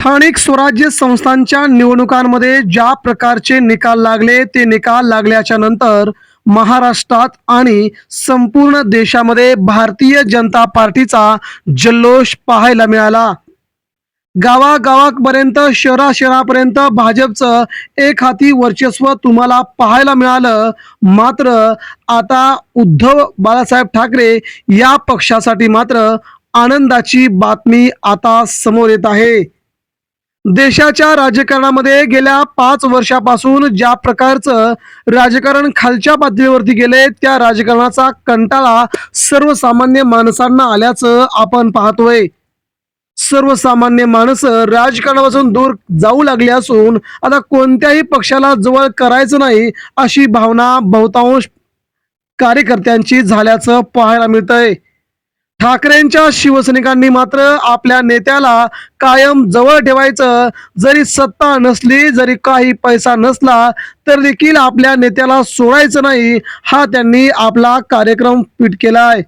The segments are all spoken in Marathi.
स्थानिक स्वराज्य संस्थांच्या निवडणुकांमध्ये ज्या प्रकारचे निकाल लागले ते निकाल लागल्याच्या नंतर महाराष्ट्रात आणि संपूर्ण देशामध्ये भारतीय जनता पार्टीचा जल्लोष पाहायला मिळाला. गावागावापर्यंत शहराशहरापर्यंत भाजपचं एक हाती वर्चस्व तुम्हाला पाहायला मिळालं. मात्र आता उद्धव बाळासाहेब ठाकरे या पक्षासाठी मात्र आनंदाची बातमी आता समोर येत आहे. देशाच्या राजकारणामध्ये गेल्या 5 वर्षापासून ज्या प्रकारचं राजकारण खालच्या पातळीवरती गेले त्या राजकारणाचा कंटाळा सर्वसामान्य माणसांना आल्याचं आपण पाहतोय. सर्वसामान्य माणसं राजकारणापासून दूर जाऊ लागली असून आता कोणत्याही पक्षाला जवळ करायचं नाही अशी भावना बहुतांश कार्यकर्त्यांची झाल्याचं पाहायला मिळतंय. ठाकरेंच्या शिवसैनिकांनी मात्र आपल्या नेत्याला कायम जवळ ठेवायचं. जरी सत्ता नसली, जरी काही पैसा नसला तर देखील आपल्या नेत्याला सोडायचं नाही, हा त्यांनी आपला कार्यक्रम फिट केलाय.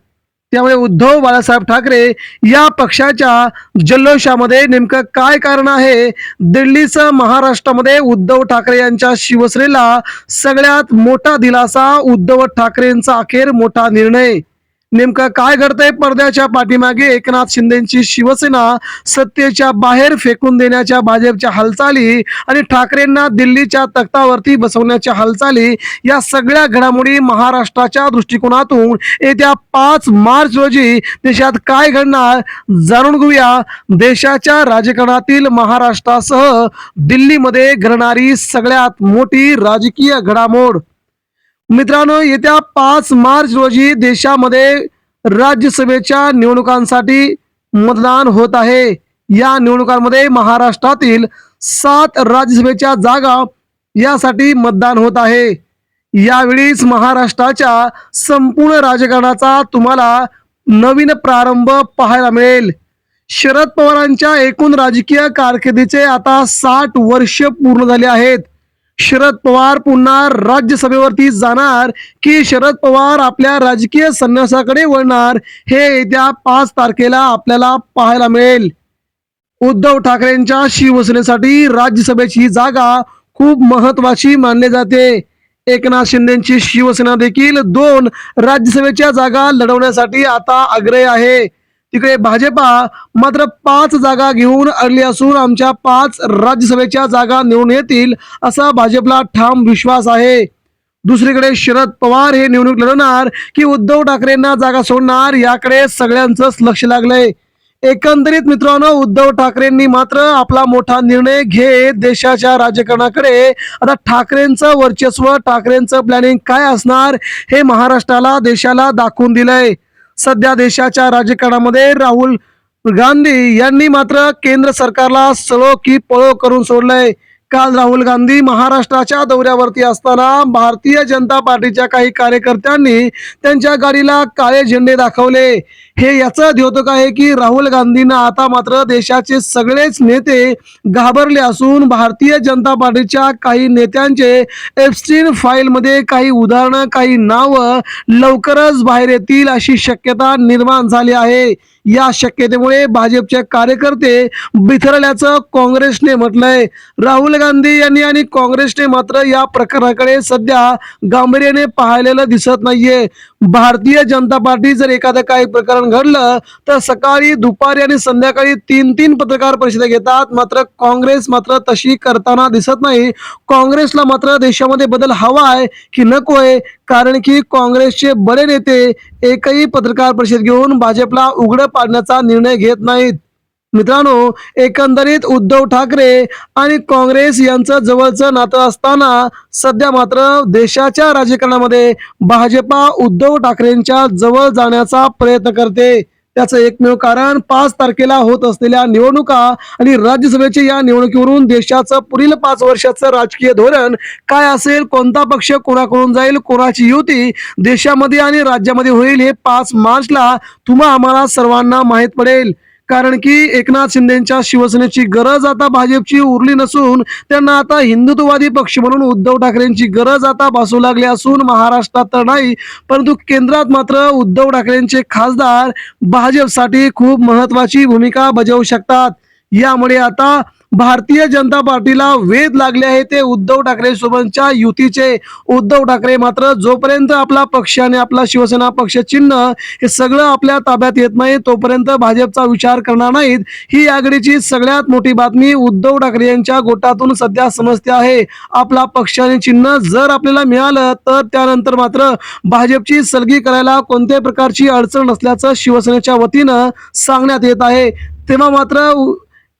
त्यामुळे उद्धव बाळासाहेब ठाकरे या पक्षाच्या जल्लोषामध्ये नेमकं काय कारण आहे? दिल्लीसह महाराष्ट्रामध्ये उद्धव ठाकरे यांच्या शिवसेनेला सगळ्यात मोठा दिलासा, उद्धव ठाकरेंचा अखेर मोठा निर्णय. नेमकं काय घडतंय पडद्याच्या पाठीमागे? एकनाथ शिंदेची शिवसेना सत्तेच्या बाहेर फेकून देण्याच्या भाजपच्या हालचाली आणि ठाकरेंना दिल्लीच्या तख्तावरती बसवण्याच्या हालचाली, या सगळ्या घडामोडी महाराष्ट्राच्या दृष्टिकोनातून येत्या 5 मार्च रोजी देशात काय घडणार जाणून घेऊया. देशाच्या राजकारणातील महाराष्ट्रासह दिल्लीमध्ये घडणारी सगळ्यात मोठी राजकीय घडामोड. मित्रांनो, येत्या 5 मार्च रोजी देशामध्ये राज्यसभेच्या निवडणुकांसाठी मतदान होत आहे. या निवडणुकांमध्ये महाराष्ट्रातील 7 राज्यसभेच्या जागा यासाठी मतदान होत आहे. यावेळीच महाराष्ट्राच्या संपूर्ण राजकारणाचा तुम्हाला नवीन प्रारंभ पाहायला मिळेल. शरद पवारांच्या एकूण राजकीय कारकिर्दीचे आता 60 वर्ष पूर्ण झाले आहेत. शरद पवार पुन्हा राज्यसभेवरती जाणार की शरद पवार आपल्या राजकीय संन्यासाकडे वळणार, हे येत्या 5 तारखेला आपल्याला पाहायला मिळेल. उद्धव ठाकरेंच्या शिवसेनेसाठी राज्यसभेची जागा खूप महत्वाची मानली जाते. एकनाथ शिंदेची शिवसेना देखील 2 राज्यसभेच्या जागा लढवण्यासाठी आता आग्रही आहे. तिकडे भाजपा मात्र 5 जागा घेऊन अडली असून आमच्या 5 राज्यसभेच्या जागा निवडून येतील असा भाजपला ठाम विश्वास आहे. दुसरीकडे शरद पवार हे निवडणूक लढवणार की उद्धव ठाकरेंना जागा सोडणार, याकडे सगळ्यांचंच लक्ष लागलंय. एकंदरीत मित्रांनो, उद्धव ठाकरेंनी मात्र आपला मोठा निर्णय घेत देशाच्या राजकारणाकडे आता ठाकरेंचं वर्चस्व, ठाकरेंचं प्लॅनिंग काय असणार हे महाराष्ट्राला, देशाला दाखवून दिलंय. सध्या देशाच्या राजकारणामध्ये राहुल गांधी यांनी मात्र केंद्र सरकारला सळो की पळो करून सोडलंय. काल राहुल गांधी महाराष्ट्राच्या दौऱ्यावरती असताना भारतीय जनता पार्टीच्या काही कार्यकर्त्यांनी त्यांच्या गाडीला काळे झेंडे दाखवले. हे याचं द्योतक आहे की राहुल गांधींना आता मात्र देशाचे सगळेच नेते घाबरले असून भारतीय जनता पार्टीच्या काही नेत्यांचे एप्स्टीन फाईल मध्ये काही उदाहरणं, काही नावं लवकरच बाहेर येतील अशी शक्यता निर्माण झाली आहे. या शक्यतेमुळे भाजपचे कार्यकर्ते बिथरल्याचं काँग्रेसने म्हटलंय. राहुल गांधी यांनी आणि काँग्रेसने मात्र या प्रकरणाकडे सध्या गांभीर्याने पाहिलेलं दिसत नाहीये. भारतीय जनता पार्टी जर एखादं काही प्रकरण घडलं तर सकाळी, दुपारी आणि संध्याकाळी 3 पत्रकार परिषदा घेतात. मात्र काँग्रेस मात्र तशी करताना दिसत नाही. काँग्रेसला मात्र देशामध्ये बदल हवा आहे की नकोय? कारण की काँग्रेसचे बडे नेते एकही पत्रकार परिषद घेऊन भाजपला उघडं पाडण्याचा निर्णय घेत नाहीत. मित्रांनो, एकंदरीत उद्धव ठाकरे आणि काँग्रेस यांचं जवळचं नातं असताना सध्या मात्र देशाच्या राजकारणामध्ये भाजपा उद्धव ठाकरेंच्या जवळ जाण्याचा प्रयत्न करते. त्याचं एकमेव कारण 5 तारखेला होत असलेल्या निवडणुका आणि राज्यसभेच्या या निवडणुकीवरून देशाचं पुढील 5 वर्षाचं राजकीय धोरण काय असेल, कोणता पक्ष कोणाकडून जाईल, कोणाची युती देशामध्ये आणि राज्यामध्ये होईल, हे 5 मार्चला तुम्हा आम्हाला सर्वांना माहीत पडेल. कारण की एकनाथ शिंदेच्या शिवसेनेची गरज आता भाजपची उरली नसून त्यांना आता हिंदुत्ववादी पक्ष म्हणून उद्धव ठाकरेंची गरज आता भासू लागली असून महाराष्ट्रात तर नाही परंतु केंद्रात मात्र उद्धव ठाकरेंचे खासदार भाजपसाठी खूप महत्वाची भूमिका बजावू शकतात. यामुळे आता भारतीय जनता पार्टीला वेध लागले आहे ते उद्धव ठाकरे सोबतच्या युतीचे. उद्धव ठाकरे मात्र जोपर्यंत आपला पक्ष आणि आपला शिवसेना पक्ष चिन्ह हे सगळं आपल्या ताब्यात येत नाही तोपर्यंत भाजपचा विचार करणार नाहीत. ही आघाडीची सगळ्यात मोठी बातमी उद्धव ठाकरे यांच्या गोटातून सध्या समजते आहे. आपला पक्ष आणि चिन्ह जर आपल्याला मिळालं तर त्यानंतर मात्र भाजपची सलगी करायला कोणत्याही प्रकारची अडचण नसल्याचं शिवसेनेच्या वतीनं सांगण्यात येत आहे. तेव्हा मात्र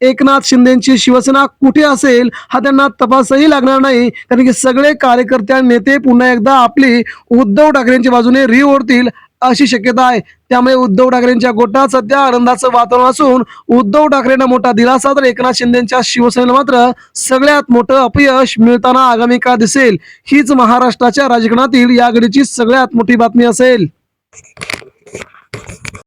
एकनाथ शिंदेची शिवसेना कुठे असेल हा त्यांना तपासही लागणार नाही, कारण की सगळे कार्यकर्ते आणि नेते पुन्हा एकदा आपली उद्धव ठाकरेंच्या बाजूने ओढतील अशी शक्यता आहे. त्यामुळे उद्धव ठाकरेंच्या गोटात सध्या आनंदाचं वातावरण असून उद्धव ठाकरेंना मोठा दिलासा तर एकनाथ शिंदेच्या शिवसेनेला मात्र सगळ्यात मोठं अपयश मिळताना आगामी काळ दिसेल. हीच महाराष्ट्राच्या राजकारणातील या घडीची सगळ्यात मोठी बातमी असेल.